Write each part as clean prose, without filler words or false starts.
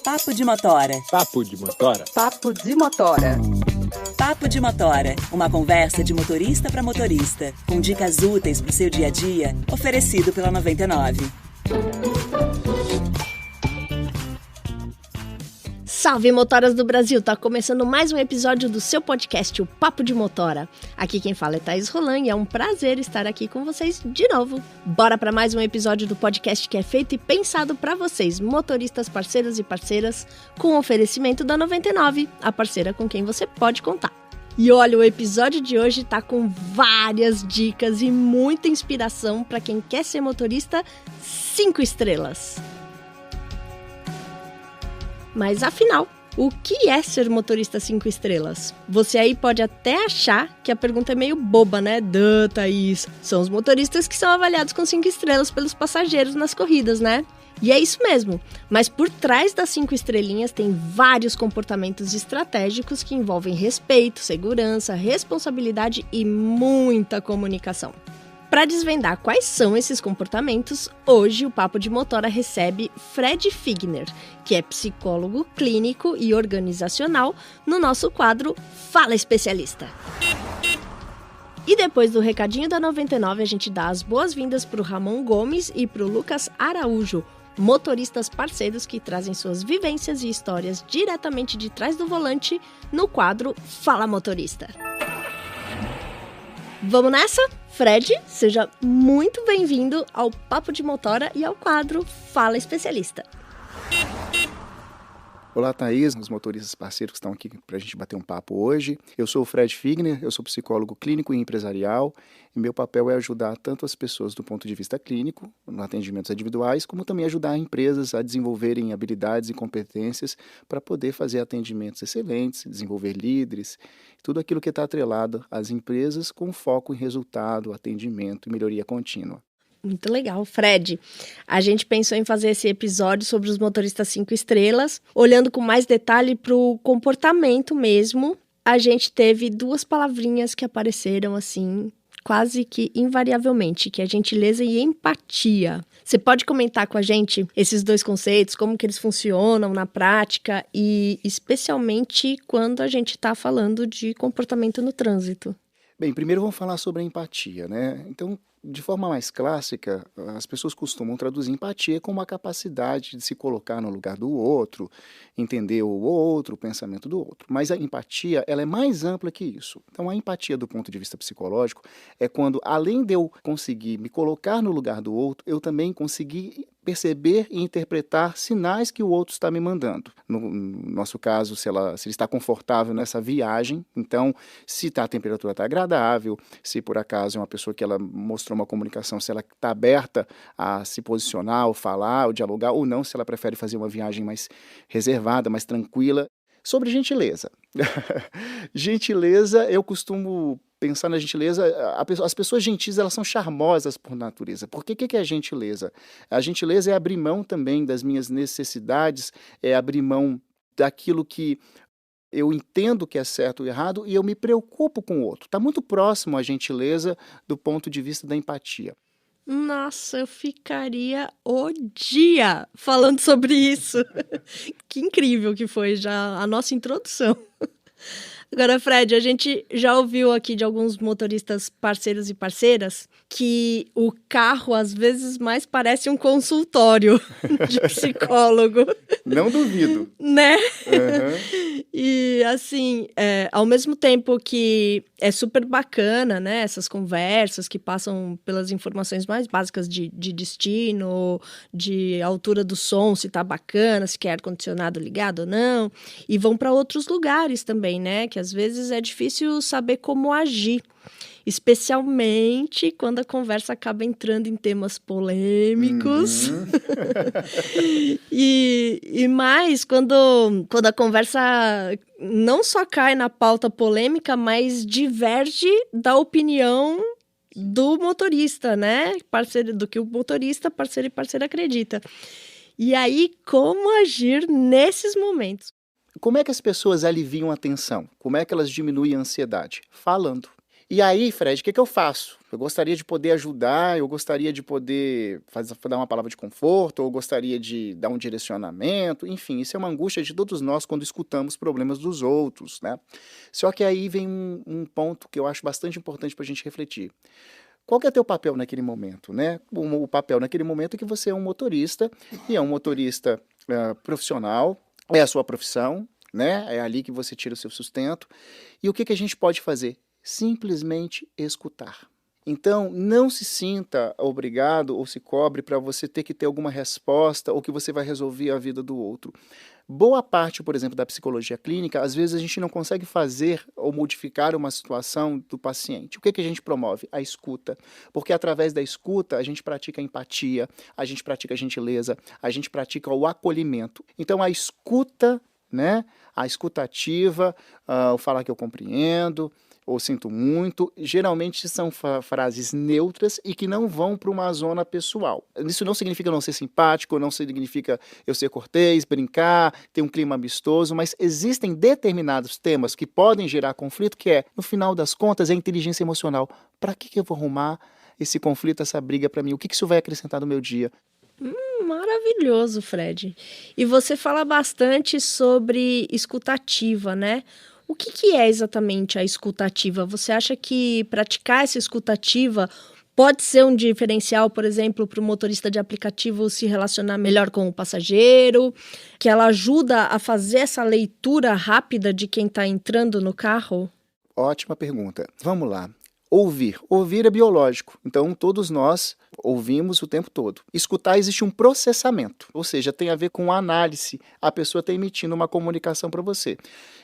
Papo de Motora. Papo de Motora. Papo de Motora. Papo de Motora, uma conversa de motorista para motorista, com dicas úteis para o seu dia a dia, oferecido pela 99. Salve, motoras do Brasil! Tá começando mais um episódio do seu podcast, o Papo de Motora. Aqui quem fala é Thaís Roland e é um prazer estar aqui com vocês de novo. Bora para mais um episódio do podcast que é feito e pensado para vocês, motoristas, parceiros e parceiras, com oferecimento da 99, a parceira com quem você pode contar. E olha, o episódio de hoje tá com várias dicas e muita inspiração para quem quer ser motorista 5 estrelas. Mas afinal, o que é ser motorista 5 estrelas? Você aí pode até achar que a pergunta é meio boba, né? Thaís, são os motoristas que são avaliados com 5 estrelas pelos passageiros nas corridas, né? E é isso mesmo, mas por trás das 5 estrelinhas tem vários comportamentos estratégicos que envolvem respeito, segurança, responsabilidade e muita comunicação. Para desvendar quais são esses comportamentos, hoje o Papo de Motora recebe Fred Figner, que é psicólogo clínico e organizacional, no nosso quadro Fala Especialista. E depois do recadinho da 99, a gente dá as boas-vindas para o Ramon Gomes e para o Lucas Araújo, motoristas parceiros que trazem suas vivências e histórias diretamente de trás do volante no quadro Fala Motorista. Vamos nessa? Fred, seja muito bem-vindo ao Papo de Motora e ao quadro Fala Especialista. Olá, Thaís, os motoristas parceiros que estão aqui para a gente bater um papo hoje. Eu sou o Fred Figner, eu sou psicólogo clínico e empresarial e meu papel é ajudar tanto as pessoas do ponto de vista clínico, no atendimentos individuais, como também ajudar empresas a desenvolverem habilidades e competências para poder fazer atendimentos excelentes, desenvolver líderes, tudo aquilo que está atrelado às empresas com foco em resultado, atendimento e melhoria contínua. Muito legal, Fred. A gente pensou em fazer esse episódio sobre os motoristas 5 estrelas, olhando com mais detalhe para o comportamento mesmo. A gente teve 2 palavrinhas que apareceram assim, quase que invariavelmente, que é gentileza e empatia. Você pode comentar com a gente esses 2 conceitos, como que eles funcionam na prática e especialmente quando a gente está falando de comportamento no trânsito? Bem, primeiro vamos falar sobre a empatia, né? Então, de forma mais clássica, as pessoas costumam traduzir empatia como a capacidade de se colocar no lugar do outro, entender o outro, o pensamento do outro. Mas a empatia, ela é mais ampla que isso. Então, a empatia do ponto de vista psicológico é quando, além de eu conseguir me colocar no lugar do outro, eu também conseguir perceber e interpretar sinais que o outro está me mandando. No nosso caso, se ele está confortável nessa viagem, então, se a temperatura está agradável, se por acaso é uma pessoa que ela mostrou uma comunicação, se ela está aberta a se posicionar, ou falar, ou dialogar, ou não, se ela prefere fazer uma viagem mais reservada, mais tranquila. Sobre gentileza. Gentileza, eu costumo pensar na gentileza, as pessoas gentis, elas são charmosas por natureza. Por que é a gentileza? A gentileza é abrir mão também das minhas necessidades, é abrir mão daquilo que eu entendo que é certo ou errado e eu me preocupo com o outro. Está muito próximo a gentileza do ponto de vista da empatia. Nossa, eu ficaria o dia falando sobre isso. Que incrível que foi já a nossa introdução. Agora, Fred, a gente já ouviu aqui de alguns motoristas parceiros e parceiras que o carro, às vezes, mais parece um consultório de psicólogo. Não duvido. Né? Uhum. E, assim, ao mesmo tempo que é super bacana, né? Essas conversas que passam pelas informações mais básicas de destino, de altura do som, se tá bacana, se quer ar-condicionado ligado ou não. E vão para outros lugares também, né? Que às vezes é difícil saber como agir. Especialmente quando a conversa acaba entrando em temas polêmicos. Uhum. e mais quando a conversa não só cai na pauta polêmica, mas diverge da opinião do motorista, né? Parceiro, do que o motorista, parceiro e parceira acredita. E aí, como agir nesses momentos? Como é que as pessoas aliviam a tensão? Como é que elas diminuem a ansiedade? Falando. E aí, Fred, o que eu faço? Eu gostaria de poder ajudar, eu gostaria de poder dar uma palavra de conforto, ou eu gostaria de dar um direcionamento, enfim, isso é uma angústia de todos nós quando escutamos problemas dos outros, né? Só que aí vem um ponto que eu acho bastante importante para a gente refletir. Qual que é teu papel naquele momento, né? O papel naquele momento é que você é um motorista, e é um motorista profissional, é a sua profissão, né? É ali que você tira o seu sustento. E o que a gente pode fazer? Simplesmente escutar. Então, não se sinta obrigado ou se cobre para você ter que ter alguma resposta ou que você vai resolver a vida do outro. Boa parte, por exemplo, da psicologia clínica, às vezes a gente não consegue fazer ou modificar uma situação do paciente. O que a gente promove? A escuta. Porque através da escuta a gente pratica a empatia, a gente pratica a gentileza, a gente pratica o acolhimento. Então, a escuta, né? A escutativa, o falar que eu compreendo, ou sinto muito, geralmente são frases neutras e que não vão para uma zona pessoal. Isso não significa não ser simpático, não significa eu ser cortês, brincar, ter um clima amistoso, mas existem determinados temas que podem gerar conflito, que é, no final das contas, é a inteligência emocional. Para que eu vou arrumar esse conflito, essa briga para mim? O que isso vai acrescentar no meu dia? Maravilhoso, Fred. E você fala bastante sobre escutativa, né? O que é exatamente a escutativa? Você acha que praticar essa escutativa pode ser um diferencial, por exemplo, para o motorista de aplicativo se relacionar melhor com o passageiro? Que ela ajuda a fazer essa leitura rápida de quem está entrando no carro? Ótima pergunta. Vamos lá. Ouvir. Ouvir é biológico, então todos nós ouvimos o tempo todo. Escutar, existe um processamento, ou seja, tem a ver com análise. A pessoa está emitindo uma comunicação para você.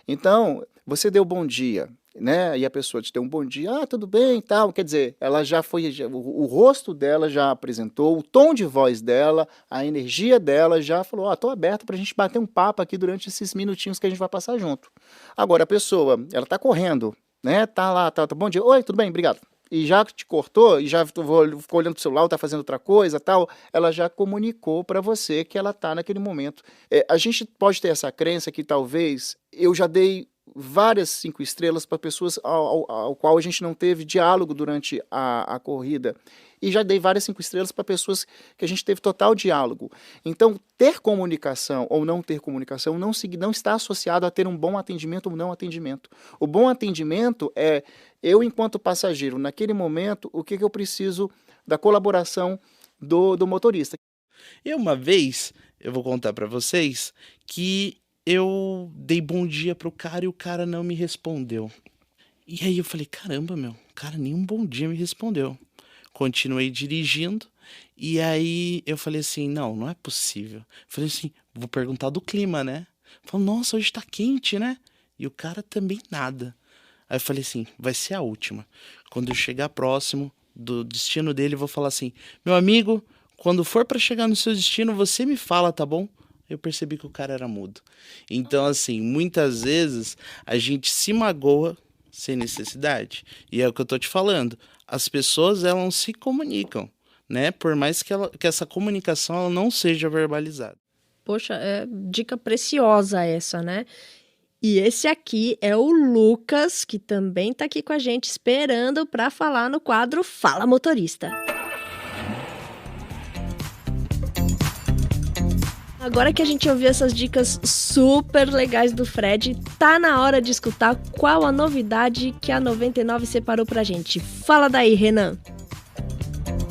Então, você deu bom dia, né? E a pessoa te deu um bom dia, tudo bem e tal. Quer dizer, ela já foi, o rosto dela já apresentou, o tom de voz dela, a energia dela já falou, estou aberta para a gente bater um papo aqui durante esses minutinhos que a gente vai passar junto. Agora, a pessoa, ela está correndo, né? Tá lá, tá, bom dia, oi, tudo bem, obrigado. E já te cortou, e já ficou olhando pro celular, tá fazendo outra coisa, tal, ela já comunicou para você que ela tá naquele momento. A gente pode ter essa crença que talvez eu já dei várias 5 estrelas para pessoas ao qual a gente não teve diálogo durante a corrida. E já dei várias 5 estrelas para pessoas que a gente teve total diálogo. Então, ter comunicação ou não ter comunicação não está associado a ter um bom atendimento ou não atendimento. O bom atendimento é eu, enquanto passageiro, naquele momento, o que eu preciso da colaboração do motorista. E uma vez, eu vou contar para vocês, que eu dei bom dia pro cara e o cara não me respondeu. E aí eu falei, caramba, o cara nem um bom dia me respondeu. Continuei dirigindo e aí eu falei assim, não é possível. Falei assim, vou perguntar do clima, né? Falei, nossa, hoje tá quente, né? E o cara também nada. Aí eu falei assim, vai ser a última. Quando eu chegar próximo do destino dele, eu vou falar assim, meu amigo, quando for para chegar no seu destino, você me fala, tá bom? Eu percebi que o cara era mudo. Então, assim, muitas vezes a gente se magoa sem necessidade. E é o que eu tô te falando. As pessoas, elas não se comunicam, né? Por mais que essa comunicação ela não seja verbalizada. Poxa, é dica preciosa essa, né? E esse aqui é o Lucas, que também tá aqui com a gente esperando para falar no quadro Fala Motorista. Agora que a gente ouviu essas dicas super legais do Fred, tá na hora de escutar qual a novidade que a 99 separou pra gente. Fala daí, Renan.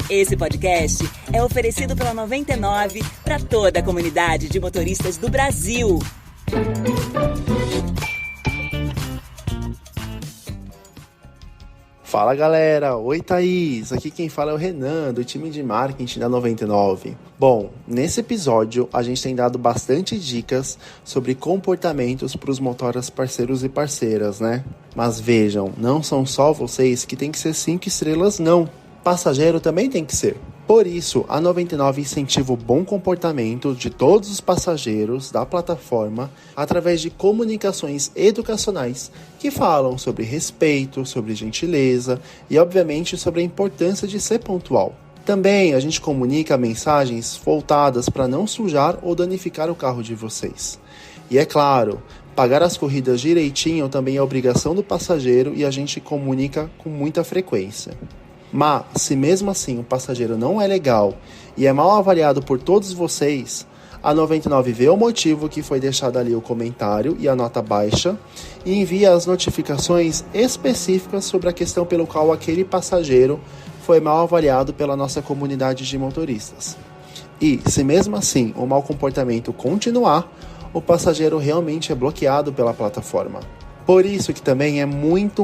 Esse podcast é oferecido pela 99 para toda a comunidade de motoristas do Brasil. Fala galera, oi Thaís, aqui quem fala é o Renan, do time de marketing da 99. Bom, nesse episódio a gente tem dado bastante dicas sobre comportamentos para os motoras parceiros e parceiras, né? Mas vejam, não são só vocês que tem que ser 5 estrelas não, passageiro também tem que ser. Por isso, a 99 incentiva o bom comportamento de todos os passageiros da plataforma através de comunicações educacionais que falam sobre respeito, sobre gentileza e, obviamente, sobre a importância de ser pontual. Também a gente comunica mensagens voltadas para não sujar ou danificar o carro de vocês. E é claro, Pagar as corridas direitinho também é obrigação do passageiro e a gente comunica com muita frequência. Mas, se mesmo assim o passageiro não é legal e é mal avaliado por todos vocês, a 99 vê o motivo que foi deixado ali o comentário e a nota baixa e envia as notificações específicas sobre a questão pelo qual aquele passageiro foi mal avaliado pela nossa comunidade de motoristas. E, se mesmo assim o mau comportamento continuar, o passageiro realmente é bloqueado pela plataforma. Por isso que também é muito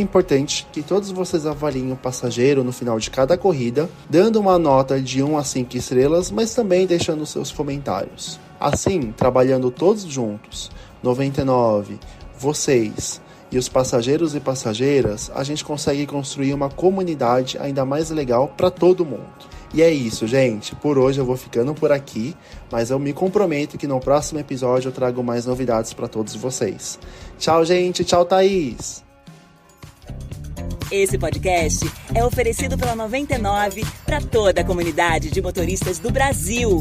importante que todos vocês avaliem o passageiro no final de cada corrida, dando uma nota de 1 a 5 estrelas, mas também deixando seus comentários. Assim, trabalhando todos juntos, 99, vocês e os passageiros e passageiras, a gente consegue construir uma comunidade ainda mais legal para todo mundo. E é isso, gente. Por hoje eu vou ficando por aqui, mas eu me comprometo que no próximo episódio eu trago mais novidades para todos vocês. Tchau, gente. Tchau, Thaís. Esse podcast é oferecido pela 99 para toda a comunidade de motoristas do Brasil.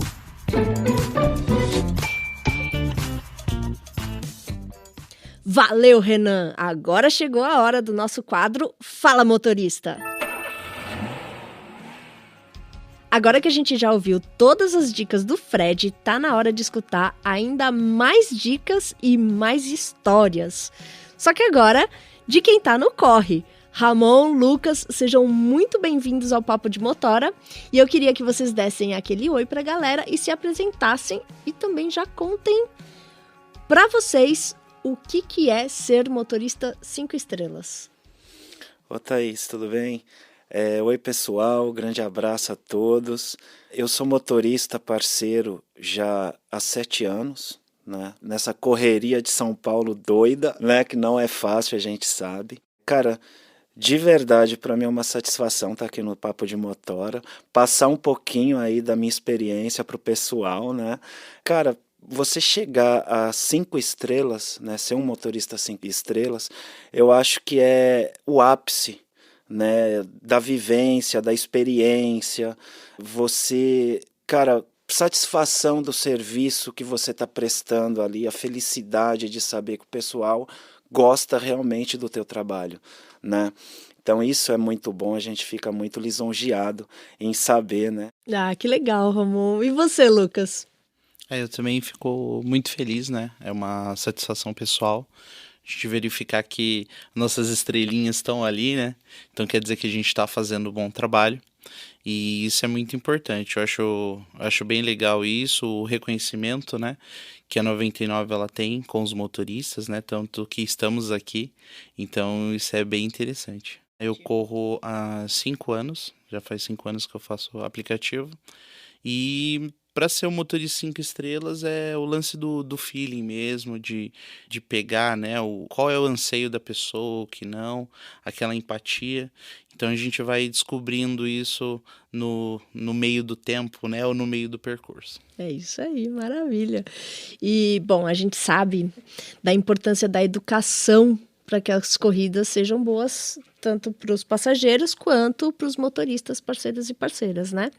Valeu, Renan! Agora chegou a hora do nosso quadro Fala Motorista. Agora que a gente já ouviu todas as dicas do Fred, tá na hora de escutar ainda mais dicas e mais histórias. Só que agora, de quem tá no corre. Ramon, Lucas, sejam muito bem-vindos ao Papo de Motora. E eu queria que vocês dessem aquele oi pra galera e se apresentassem. E também já contem pra vocês o que é ser motorista 5 estrelas. Ô Thaís, tudo bem? Oi pessoal, grande abraço a todos. Eu sou motorista parceiro já há 7 anos, né? Nessa correria de São Paulo doida, né? Que não é fácil, a gente sabe. Cara, de verdade, para mim é uma satisfação estar aqui no Papo de Motora, passar um pouquinho aí da minha experiência pro pessoal, né? Cara, você chegar a 5 estrelas, né? Ser um motorista 5 estrelas, eu acho que é o ápice, né, da vivência, da experiência, você, cara, satisfação do serviço que você está prestando ali, a felicidade de saber que o pessoal gosta realmente do teu trabalho, né? Então isso é muito bom, a gente fica muito lisonjeado em saber, né? Ah, que legal, Ramon. E você, Lucas? Eu também fico muito feliz, né? É uma satisfação pessoal. A gente verificar que nossas estrelinhas estão ali, né? Então quer dizer que a gente está fazendo um bom trabalho. E isso é muito importante. Eu acho bem legal isso, o reconhecimento, né? Que a 99 ela tem com os motoristas, né? Tanto que estamos aqui. Então isso é bem interessante. Eu corro há 5 anos. Já faz 5 anos que eu faço o aplicativo. E para ser um motorista 5 estrelas é o lance do feeling mesmo, de pegar, né, qual é o anseio da pessoa, o que não, aquela empatia. Então a gente vai descobrindo isso no meio do tempo, né, ou no meio do percurso. É isso aí, maravilha. E, bom, a gente sabe da importância da educação para que as corridas sejam boas, tanto para os passageiros quanto para os motoristas, parceiros e parceiras, né?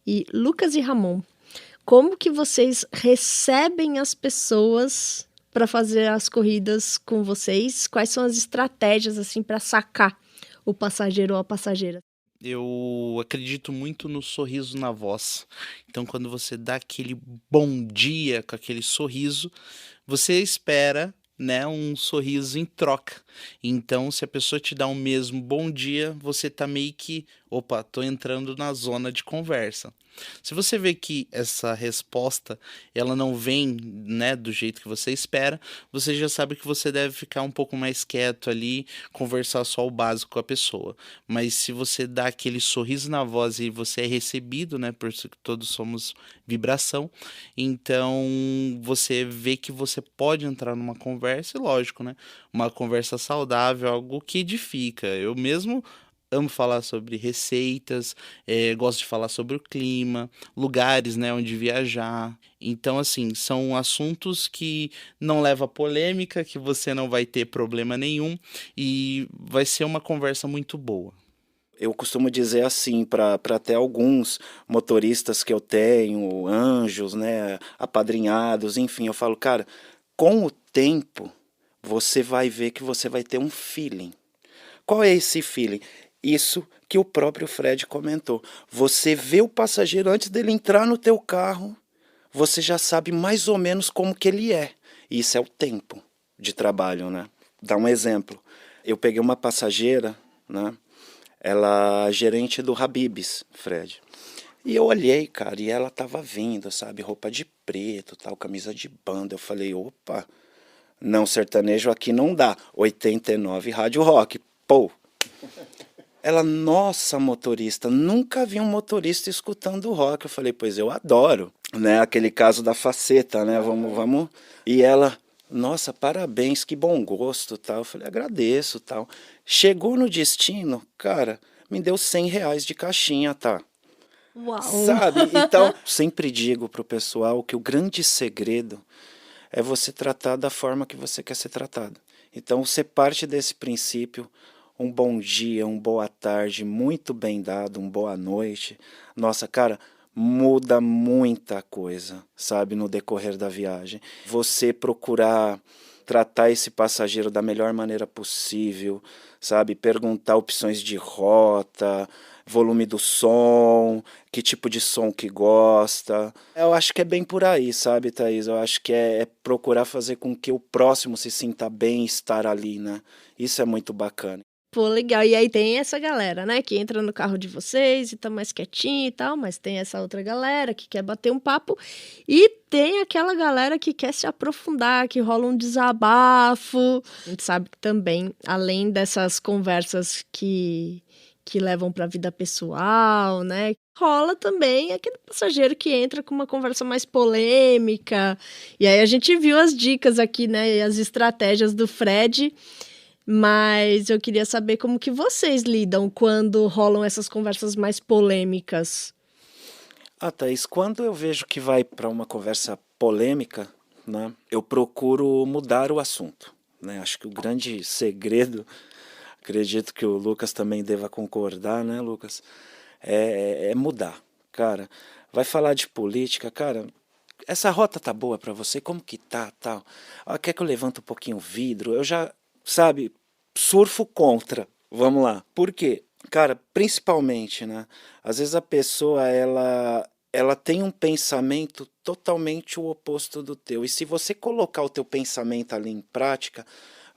E Lucas e Ramon, como que vocês recebem as pessoas para fazer as corridas com vocês? Quais são as estratégias assim para sacar o passageiro ou a passageira? Eu acredito muito no sorriso na voz. Então, quando você dá aquele bom dia com aquele sorriso, você espera, né, um sorriso em troca. Então, se a pessoa te dá um mesmo bom dia, você tá meio que, opa, tô entrando na zona de conversa. Se você vê que essa resposta, ela não vem, né, do jeito que você espera, você já sabe que você deve ficar um pouco mais quieto ali, conversar só o básico com a pessoa. Mas se você dá aquele sorriso na voz e você é recebido, né, por isso que todos somos vibração, então você vê que você pode entrar numa conversa, e lógico, né, uma conversa saudável, algo que edifica. Eu mesmo amo falar sobre receitas, gosto de falar sobre o clima, lugares, né, onde viajar. Então, assim, são assuntos que não levam a polêmica, que você não vai ter problema nenhum e vai ser uma conversa muito boa. Eu costumo dizer assim, para até alguns motoristas que eu tenho, anjos, né, apadrinhados, enfim, eu falo, cara, com o tempo, você vai ver que você vai ter um feeling. Qual é esse feeling? Isso que o próprio Fred comentou. Você vê o passageiro antes dele entrar no teu carro, você já sabe mais ou menos como que ele é. Isso é o tempo de trabalho, né? Dá um exemplo. Eu peguei uma passageira, né? Ela é gerente do Habib's, Fred. E eu olhei, cara, e ela tava vindo, sabe? Roupa de preto, tal, camisa de banda. Eu falei, opa, não, sertanejo aqui não dá. 89 Rádio Rock, pô. Ela, nossa, motorista, nunca vi um motorista escutando rock. Eu falei, pois eu adoro, né? Aquele caso da faceta, né? Vamos. E ela, nossa, parabéns, que bom gosto, tal. Eu falei, agradeço, tal. Chegou no destino, cara, me deu R$100 de caixinha, tá? Uau! Sabe? Então, sempre digo pro pessoal que o grande segredo é você tratar da forma que você quer ser tratado. Então, você parte desse princípio, um bom dia, uma boa tarde, muito bem dado, uma boa noite. Nossa, cara, muda muita coisa, sabe, no decorrer da viagem. Você procurar tratar esse passageiro da melhor maneira possível, sabe, perguntar opções de rota, volume do som, que tipo de som que gosta. Eu acho que é bem por aí, sabe, Thaís? Eu acho que é procurar fazer com que o próximo se sinta bem estar ali, né? Isso é muito bacana. Pô, legal. E aí tem essa galera, né, que entra no carro de vocês e tá mais quietinho e tal, mas tem essa outra galera que quer bater um papo e tem aquela galera que quer se aprofundar, que rola um desabafo. A gente sabe que também, além dessas conversas que levam pra vida pessoal, né, rola também aquele passageiro que entra com uma conversa mais polêmica. E aí a gente viu as dicas aqui, né, e as estratégias do Fred. Mas eu queria saber como que vocês lidam quando rolam essas conversas mais polêmicas. Thaís, quando eu vejo que vai para uma conversa polêmica, né, eu procuro mudar o assunto, né? Acho que o grande segredo, acredito que o Lucas também deva concordar, né, Lucas? É mudar. Cara, vai falar de política, cara, essa rota tá boa para você? Como que tá, tal? Quer que eu levante um pouquinho o vidro? Eu já, sabe, surfo contra. Vamos lá. Por quê? Cara, principalmente, né? Às vezes a pessoa, ela tem um pensamento totalmente o oposto do teu. E se você colocar o teu pensamento ali em prática,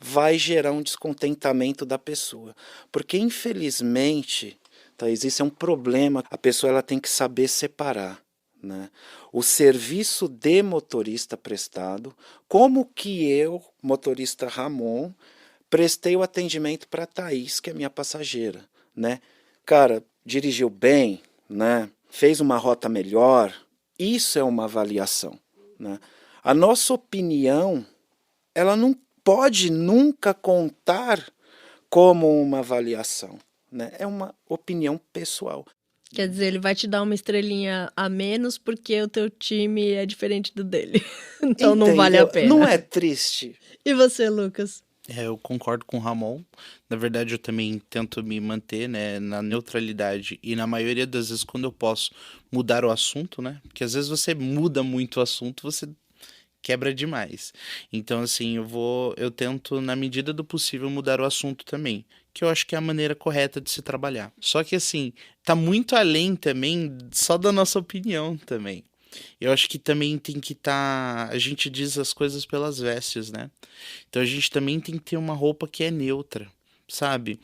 vai gerar um descontentamento da pessoa. Porque, infelizmente, Thaís, isso é um problema. A pessoa ela tem que saber separar, né? O serviço de motorista prestado, como que eu, motorista Ramon, prestei o atendimento para a Thaís, que é minha passageira, né? Cara, dirigiu bem, né? Fez uma rota melhor. Isso é uma avaliação, né? A nossa opinião, ela não pode nunca contar como uma avaliação, né? É uma opinião pessoal. Quer dizer, ele vai te dar uma estrelinha a menos porque o teu time é diferente do dele. Então não vale a pena. Não é triste. E você, Lucas? Eu concordo com o Ramon. Na verdade, eu também tento me manter, né, na neutralidade. E na maioria das vezes, quando eu posso mudar o assunto, né? Porque às vezes você muda muito o assunto, você quebra demais. Então, assim, eu tento, na medida do possível, mudar o assunto também. Que eu acho que é a maneira correta de se trabalhar. Só que, assim, tá muito além também só da nossa opinião também. Eu acho que também tem que estar... A gente diz as coisas pelas vestes, né? Então a gente também tem que ter uma roupa que é neutra, sabe?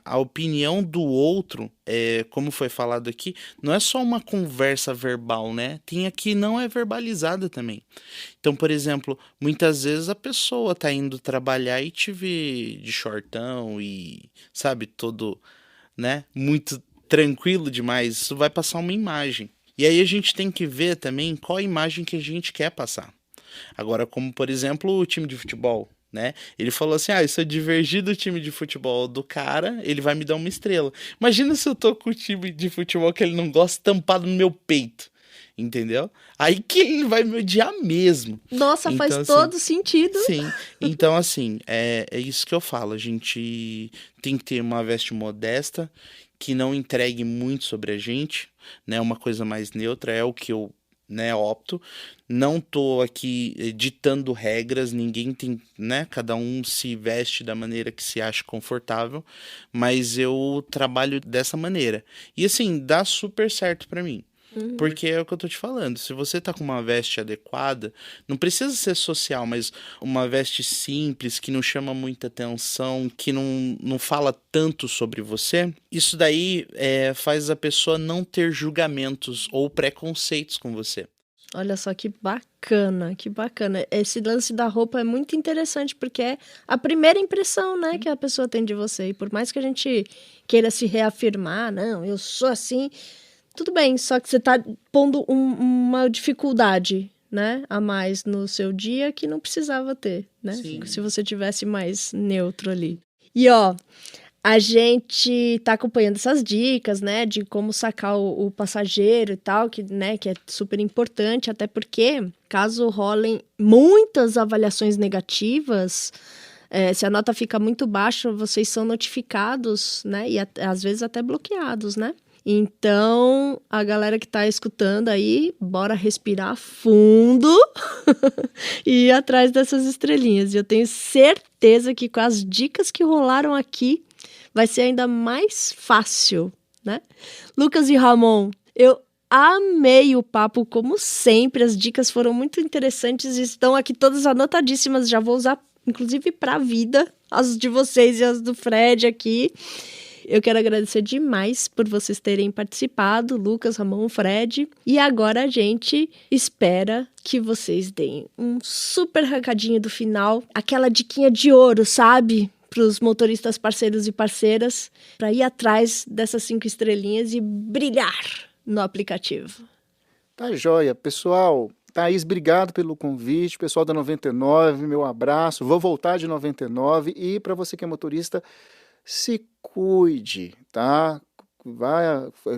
A opinião do outro, como foi falado aqui, não é só uma conversa verbal, né? Tem a que não é verbalizada também. Então, por exemplo, muitas vezes a pessoa tá indo trabalhar e te vê de shortão e, sabe, todo, né? Muito tranquilo demais. Isso vai passar uma imagem. E aí a gente tem que ver também qual a imagem que a gente quer passar. Agora, como por exemplo o time de futebol, né? Ele falou assim, se eu divergir do time de futebol do cara, ele vai me dar uma estrela. Imagina se eu tô com o time de futebol que ele não gosta tampado no meu peito, entendeu? Aí que ele vai me odiar mesmo. Nossa, então, faz assim, todo sentido. Sim, então assim, é isso que eu falo, a gente tem que ter uma veste modesta, que não entregue muito sobre a gente, né? Uma coisa mais neutra, é o que eu né? Opto. Não tô aqui ditando regras, ninguém tem, né? Cada um se veste da maneira que se acha confortável, mas eu trabalho dessa maneira. E assim, dá super certo pra mim. Porque é o que eu tô te falando, se você tá com uma veste adequada, não precisa ser social, mas uma veste simples, que não chama muita atenção, que não fala tanto sobre você, isso daí faz a pessoa não ter julgamentos ou preconceitos com você. Olha só que bacana, que bacana. Esse lance da roupa é muito interessante, porque é a primeira impressão, né, que a pessoa tem de você. E por mais que a gente queira se reafirmar, não, eu sou assim... Tudo bem, só que você tá pondo uma dificuldade, né, a mais no seu dia que não precisava ter, né? Sim. Se você tivesse mais neutro ali. E, ó, a gente tá acompanhando essas dicas, né, de como sacar o passageiro e tal, que, né, que é super importante, até porque, caso rolem muitas avaliações negativas... se a nota fica muito baixa, vocês são notificados, né, e às vezes até bloqueados, né? Então, a galera que tá escutando aí, bora respirar fundo e ir atrás dessas estrelinhas. E eu tenho certeza que com as dicas que rolaram aqui, vai ser ainda mais fácil, né? Lucas e Ramon, eu amei o papo, como sempre. As dicas foram muito interessantes e estão aqui todas anotadíssimas. Já vou usar, inclusive, pra vida, as de vocês e as do Fred aqui. Eu quero agradecer demais por vocês terem participado, Lucas, Ramon, Fred. E agora a gente espera que vocês deem um super recadinho do final, aquela diquinha de ouro, sabe? Para os motoristas parceiros e parceiras, para ir atrás dessas 5 estrelinhas e brilhar no aplicativo. Tá joia. Pessoal, Thaís, obrigado pelo convite. Pessoal da 99, meu abraço. Vou voltar de 99. E para você que é motorista, se cuide, tá? Vai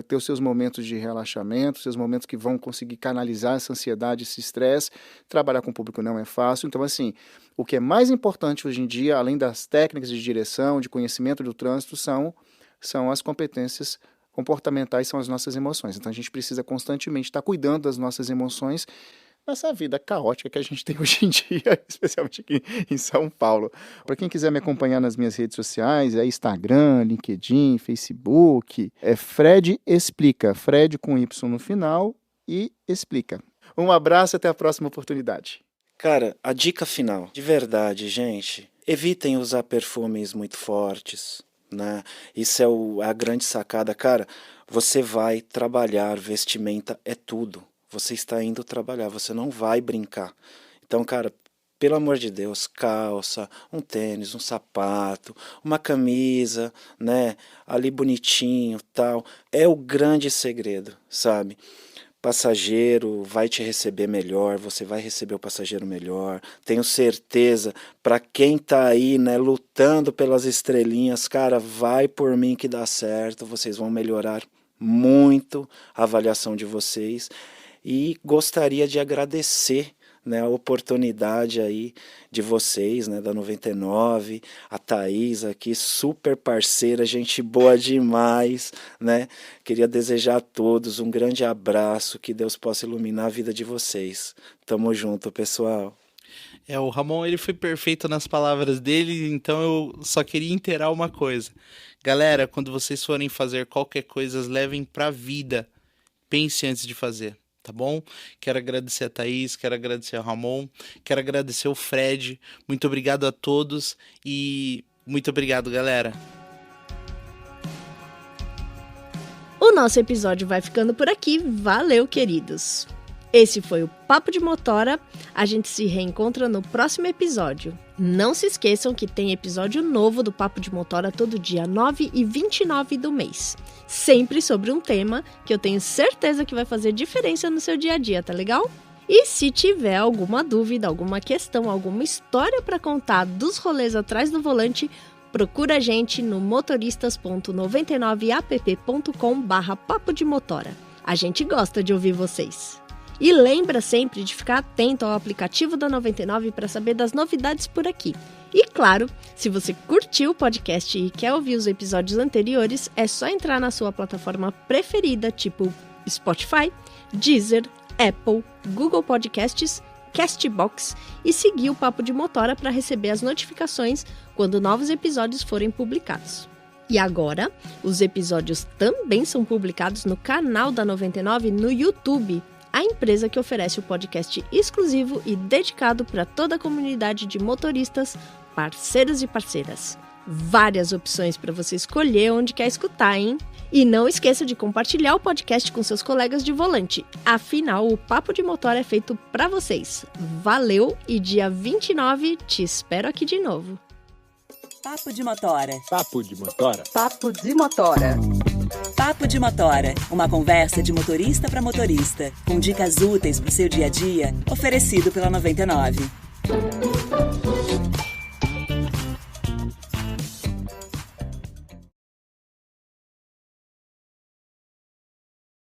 ter os seus momentos de relaxamento, seus momentos que vão conseguir canalizar essa ansiedade, esse estresse. Trabalhar com o público não é fácil. Então, assim, o que é mais importante hoje em dia, além das técnicas de direção, de conhecimento do trânsito, são as competências comportamentais, são as nossas emoções. Então, a gente precisa constantemente estar cuidando das nossas emoções nessa vida caótica que a gente tem hoje em dia, especialmente aqui em São Paulo. Para quem quiser me acompanhar nas minhas redes sociais, é Instagram, LinkedIn, Facebook, é Fred Explica, Fred com Y no final e Explica. Um abraço e até a próxima oportunidade. Cara, a dica final, de verdade, gente, evitem usar perfumes muito fortes, né? Isso é a grande sacada. Cara, você vai trabalhar, vestimenta é tudo. Você está indo trabalhar, você não vai brincar. Então, cara, pelo amor de Deus, calça, um tênis, um sapato, uma camisa, né, ali bonitinho, tal, é o grande segredo, sabe? Passageiro vai te receber melhor, você vai receber o passageiro melhor. Tenho certeza, para quem tá aí, né, lutando pelas estrelinhas, cara, vai por mim que dá certo, vocês vão melhorar muito a avaliação de vocês. E gostaria de agradecer, né, a oportunidade aí de vocês, né, da 99, a Thaís aqui, super parceira, gente boa demais, né? Queria desejar a todos um grande abraço, que Deus possa iluminar a vida de vocês. Tamo junto, pessoal. O Ramon, ele foi perfeito nas palavras dele, então eu só queria inteirar uma coisa. Galera, quando vocês forem fazer qualquer coisa, levem pra vida. Pense antes de fazer. Tá bom? Quero agradecer a Thaís, quero agradecer ao Ramon, quero agradecer o Fred. Muito obrigado a todos e muito obrigado, galera. O nosso episódio vai ficando por aqui. Valeu, queridos! Esse foi o Papo de Motora. A gente se reencontra no próximo episódio. Não se esqueçam que tem episódio novo do Papo de Motora todo dia 9 e 29 do mês. Sempre sobre um tema que eu tenho certeza que vai fazer diferença no seu dia a dia, tá legal? E se tiver alguma dúvida, alguma questão, alguma história para contar dos rolês atrás do volante, procura a gente no motoristas.99app.com/papo de motora. A gente gosta de ouvir vocês. E lembra sempre de ficar atento ao aplicativo da 99 para saber das novidades por aqui. E claro, se você curtiu o podcast e quer ouvir os episódios anteriores, é só entrar na sua plataforma preferida, tipo Spotify, Deezer, Apple, Google Podcasts, Castbox e seguir o Papo de Motora para receber as notificações quando novos episódios forem publicados. E agora, os episódios também são publicados no canal da 99 no YouTube, a empresa que oferece o podcast exclusivo e dedicado para toda a comunidade de motoristas, parceiros e parceiras. Várias opções para você escolher onde quer escutar, hein? E não esqueça de compartilhar o podcast com seus colegas de volante. Afinal, o Papo de Motora é feito para vocês. Valeu e dia 29 te espero aqui de novo. Papo de Motora. Papo de Motora. Papo de Motora. Papo de Motora, uma conversa de motorista para motorista, com dicas úteis para o seu dia a dia, oferecido pela 99.